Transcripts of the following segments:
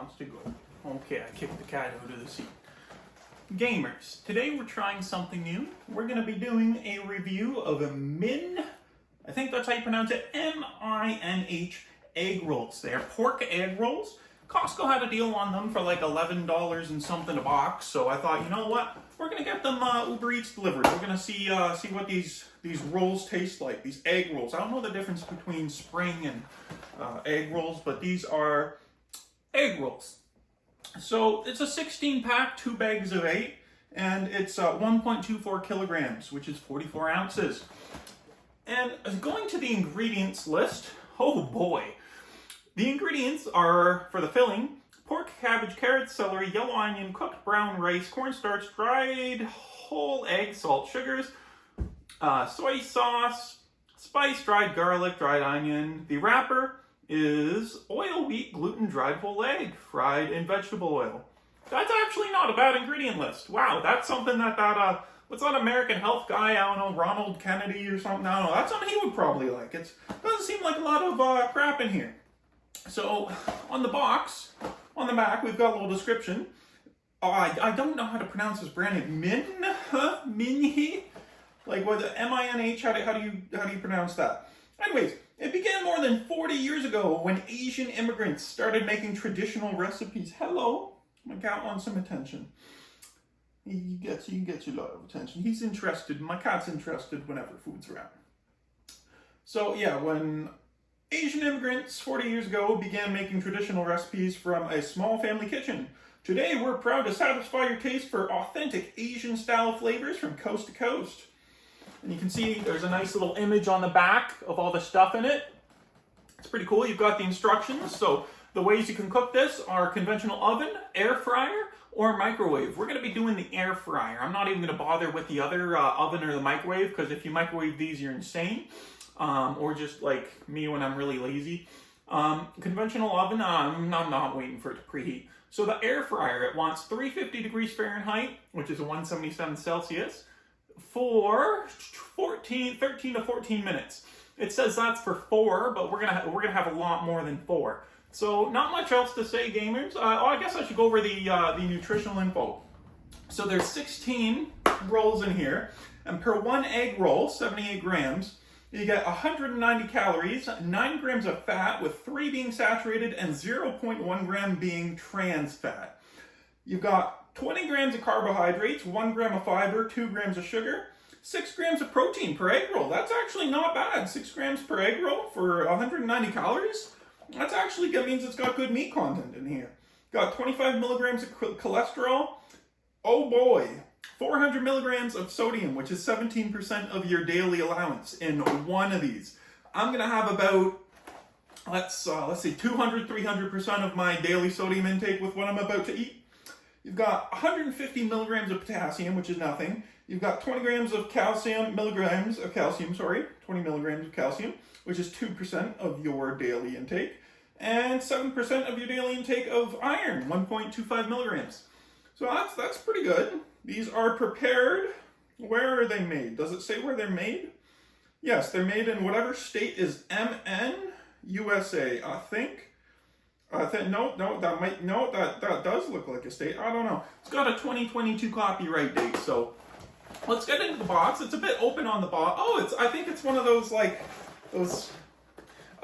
wants to go. Okay, I kicked the cat out of the seat. Gamers, today we're trying something new. We're going to be doing a review of a MINH, I think that's how you pronounce it, M-I-N-H egg rolls. They are pork egg rolls. Costco had a deal on them for like $11 and something a box, so I thought, you know what, we're going to get them Uber Eats delivered. We're going to see what these rolls taste like, these egg rolls. I don't know the difference between spring and egg rolls, but these are egg rolls. So it's a 16-pack, 2 bags of 8, and it's 1.24 kilograms, which is 44 ounces. And going to the ingredients list, oh boy. The ingredients are, for the filling, pork, cabbage, carrots, celery, yellow onion, cooked brown rice, cornstarch, dried whole egg, salt, sugars, soy sauce, spice, dried garlic, dried onion. The wrapper is oil, wheat, gluten, dried whole egg, fried in vegetable oil. That's actually not a bad ingredient list. Wow, that's something that what's that American health guy, I don't know, Ronald Kennedy or something, I don't know, that's something he would probably like. It doesn't seem like a lot of crap in here. So, on the box, on the back, we've got a little description. I don't know how to pronounce this brand name. MINH? Like, what, M-I-N-H, how do you pronounce that? Anyways, it began more than 40 years ago when Asian immigrants started making traditional recipes. Hello, my cat wants some attention. He gets a lot of attention. He's interested, my cat's interested whenever food's around. So yeah, when Asian immigrants 40 years ago began making traditional recipes from a small family kitchen. Today we're proud to satisfy your taste for authentic Asian style flavors from coast to coast. And you can see there's a nice little image on the back of all the stuff in it. It's pretty cool. You've got the instructions. So the ways you can cook this are conventional oven, air fryer, or microwave. We're going to be doing the air fryer. I'm not even going to bother with the other oven or the microwave, because if you microwave these, you're insane. Or just like me when I'm really lazy. Conventional oven, I'm not waiting for it to preheat. So the air fryer, it wants 350 degrees Fahrenheit, which is 177 Celsius, for 13 to 14 minutes. It says that's for 4, but we're gonna have a lot more than 4. So not much else to say, gamers. I guess I should go over the nutritional info. So there's 16 rolls in here, and per 1 egg roll, 78 grams, you get 190 calories, 9 grams of fat, with 3 being saturated and 0.1 gram being trans fat. You've got 20 grams of carbohydrates, 1 gram of fiber, 2 grams of sugar, 6 grams of protein per egg roll. That's actually not bad. 6 grams per egg roll for 190 calories. That means it's got good meat content in here. Got 25 milligrams of cholesterol. Oh boy. 400 milligrams of sodium, which is 17% of your daily allowance in one of these. I'm going to have about, let's see, 300% of my daily sodium intake with what I'm about to eat. You've got 150 milligrams of potassium, which is nothing. You've got 20 milligrams of calcium, 20 milligrams of calcium, which is 2% of your daily intake. And 7% of your daily intake of iron, 1.25 milligrams. So that's pretty good. These are prepared. Where are they made? Does it say where they're made? Yes, they're made in whatever state is MN, USA, I think. That does look like a state. I don't know. It's got a 2022 copyright date, so let's get into the box. It's a bit open on the box. Oh, I think it's one of those, like, those.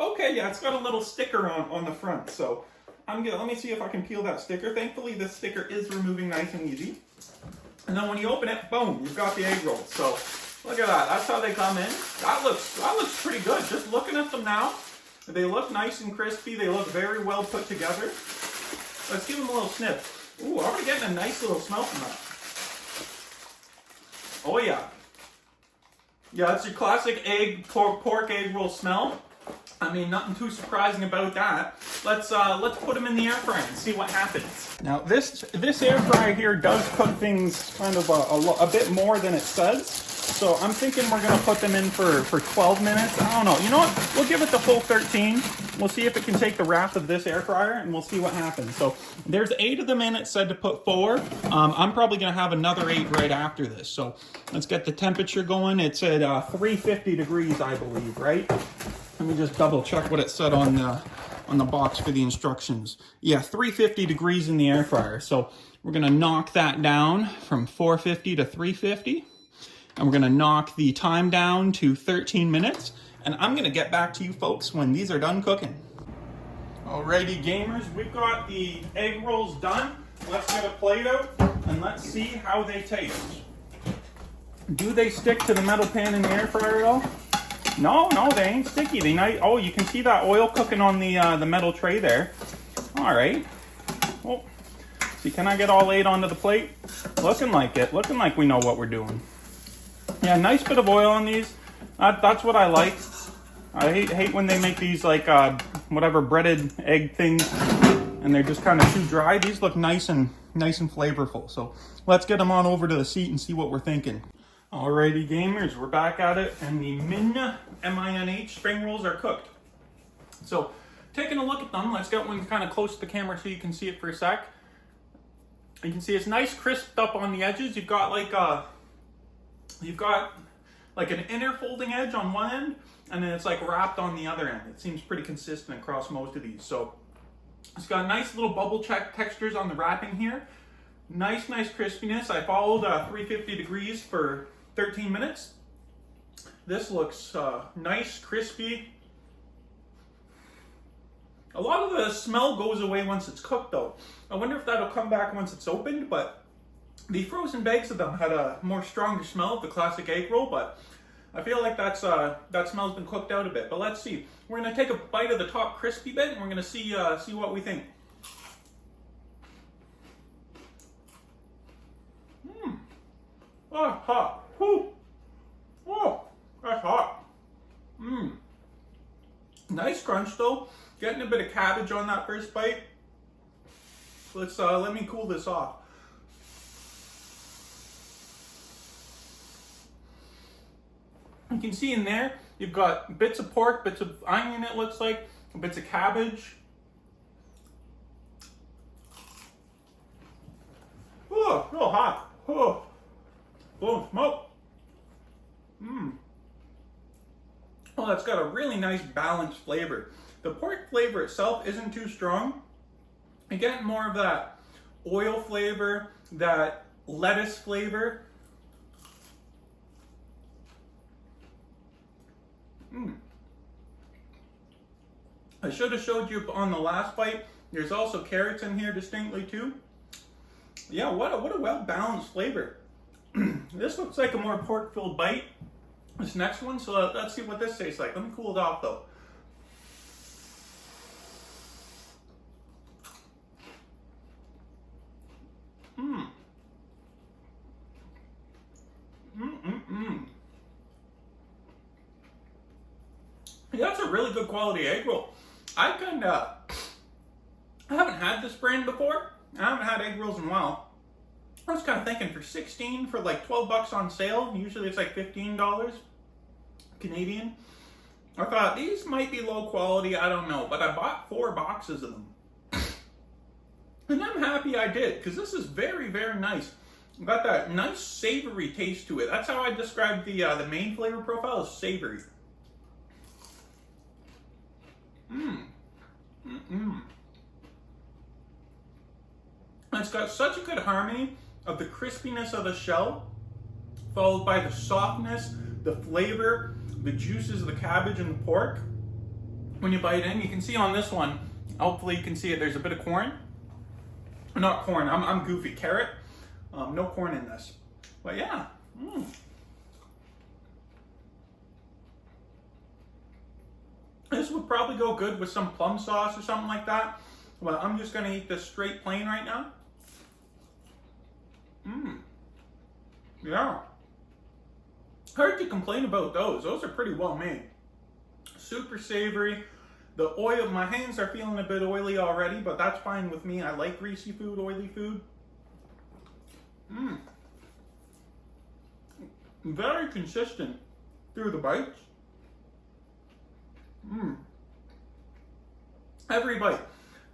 Okay, yeah, it's got a little sticker on the front, so let me see if I can peel that sticker. Thankfully, this sticker is removing nice and easy. And then when you open it, boom, you've got the egg rolls. So look at that. That's how they come in. That looks pretty good. Just looking at them now, they look nice and crispy. They look very well put together. Let's give them a little sniff. Ooh, already getting a nice little smell from that. Oh yeah. Yeah, it's your classic pork egg roll smell. I mean, nothing too surprising about that. Let's put them in the air fryer and see what happens. Now, this air fryer here does cook things kind of a bit more than it says. So I'm thinking we're gonna put them in for 12 minutes. I don't know. You know what? We'll give it the full 13. We'll see if it can take the wrath of this air fryer, and we'll see what happens. So there's 8 of them in. It said to put 4. I'm probably gonna have another 8 right after this. So let's get the temperature going. It's at 350 degrees, I believe, right? Let me just double check what it said on the box for the instructions. Yeah, 350 degrees in the air fryer. So we're gonna knock that down from 450 to 350. And we're gonna knock the time down to 13 minutes. And I'm gonna get back to you folks when these are done cooking. Alrighty gamers, we've got the egg rolls done. Let's get a plate out and let's see how they taste. Do they stick to the metal pan in the air fryer at all? No, they ain't sticky. Oh, you can see that oil cooking on the metal tray there. All right. Well, see, can I get all 8 onto the plate? Looking like it. Looking like we know what we're doing. Yeah, nice bit of oil on these. That's what I like. I hate when they make these like whatever breaded egg things, and they're just kind of too dry. These look nice and flavorful. So let's get them on over to the seat and see what we're thinking. Alrighty gamers, we're back at it, and the MINH, M-I-N-H spring rolls are cooked. So taking a look at them, let's get one kind of close to the camera so you can see it for a sec. You can see it's nice crisped up on the edges. You've got like an inner folding edge on one end, and then it's like wrapped on the other end. It seems pretty consistent across most of these. So it's got nice little bubble check textures on the wrapping here. Nice crispiness. I followed 350 degrees for 13 minutes. This looks nice, crispy. A lot of the smell goes away once it's cooked though. I wonder if that'll come back once it's opened, but the frozen bags of them had a more stronger smell of the classic egg roll, but I feel like that smell's been cooked out a bit. But let's see. We're gonna take a bite of the top crispy bit, and we're gonna see what we think. Oh, hot. Whew. Oh, that's hot. Nice crunch though. Getting a bit of cabbage on that first bite. Let's let me cool this off. You can see in there, you've got bits of pork, bits of onion, it looks like, bits of cabbage. Oh, real hot. Oh, blowing smoke. Oh, that's got a really nice balanced flavor. The pork flavor itself isn't too strong. You get more of that oil flavor, that lettuce flavor. I should have showed you on the last bite. There's also carrots in here distinctly too. Yeah, what a well-balanced flavor. This looks like a more pork-filled bite. This next one, so let's see what this tastes like. Let me cool it off though. Yeah, that's a really good quality egg roll. I haven't had this brand before. I haven't had egg rolls in a while. I was kind of thinking for 16 for like 12 bucks on sale. Usually it's like $15 Canadian. I thought these might be low quality, I don't know, but I bought 4 boxes of them. And I'm happy I did, because this is very nice. Got that nice savory taste to it. That's how I describe the main flavor profile, is savory. It's got such a good harmony of the crispiness of the shell, followed by the softness, the flavor, the juices of the cabbage and the pork. When you bite in, you can see on this one, hopefully you can see it, there's a bit of corn. Not corn, I'm goofy, carrot. No corn in this. But yeah. This would probably go good with some plum sauce or something like that. Well, I'm just gonna eat this straight plain right now. Yeah. Hard to complain about those. Those are pretty well made. Super savory. The oil, my hands are feeling a bit oily already, but that's fine with me. I like greasy food, oily food. Very consistent through the bites. Every bite.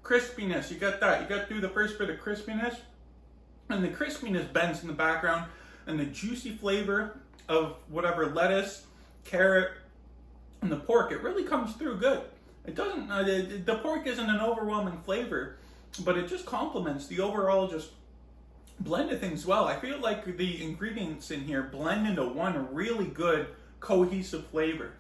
Crispiness, you got that. You got through the first bit of crispiness. And the crispiness bends in the background. And the juicy flavor of whatever lettuce, carrot, and the pork, it really comes through good. It doesn't, the pork isn't an overwhelming flavor, but it just complements the overall just blend of things well. I feel like the ingredients in here blend into one really good cohesive flavor.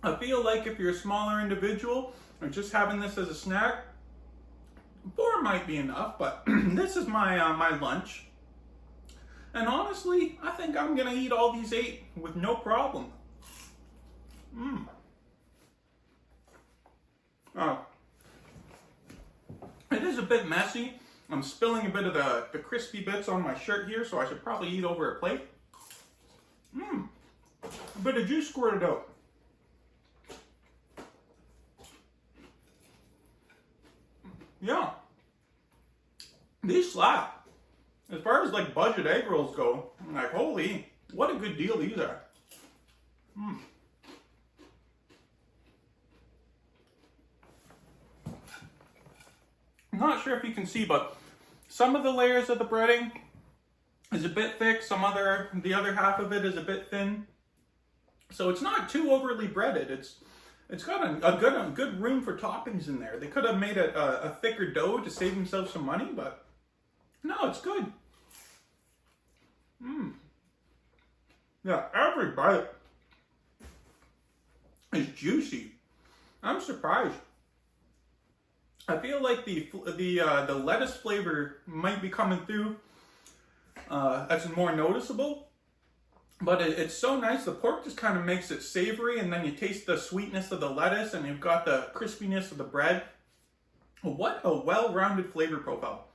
I feel like if you're a smaller individual or just having this as a snack, 4 might be enough, but this is my my lunch. And honestly, I think I'm gonna eat all these 8 with no problem. It is a bit messy. I'm spilling a bit of the crispy bits on my shirt here, so I should probably eat over a plate. A bit of juice squirted out. Yeah. These slap. As far as like budget egg rolls go, I'm like, holy, what a good deal these are. I'm not sure if you can see, but some of the layers of the breading is a bit thick, the other half of it is a bit thin. So it's not too overly breaded. It's got a good room for toppings in there. They could have made it a thicker dough to save themselves some money, but no, it's good. Yeah, every bite is juicy. I'm surprised. I feel like the lettuce flavor might be coming through as more noticeable. But it's so nice. The pork just kind of makes it savory, and then you taste the sweetness of the lettuce, and you've got the crispiness of the bread. What a well-rounded flavor profile.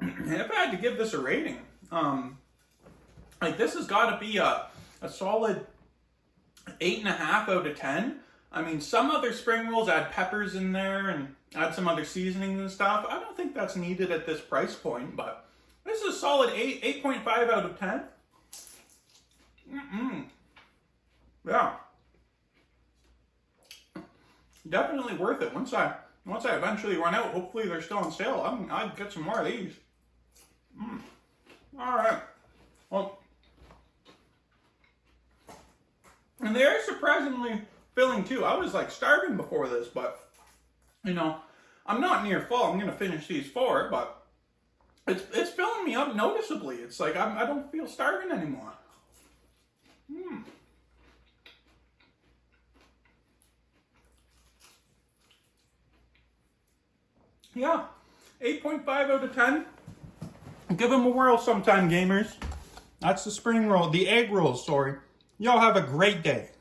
If I had to give this a rating, like this has got to be a solid 8.5 out of 10. I mean, some other spring rolls add peppers in there and add some other seasonings and stuff. I don't think that's needed at this price point, but this is a solid 8.5 out of 10. Yeah, definitely worth it. Once I eventually run out, hopefully they're still on sale. I'd get some more of these. All right. Well, and they are surprisingly filling too. I was like starving before this, but you know, I'm not near full. I'm gonna finish these 4, but it's filling me up noticeably. It's like I don't feel starving anymore. Yeah, 8.5 out of 10. Give them a whirl sometime, gamers. That's the spring roll, the egg rolls, sorry. Y'all have a great day.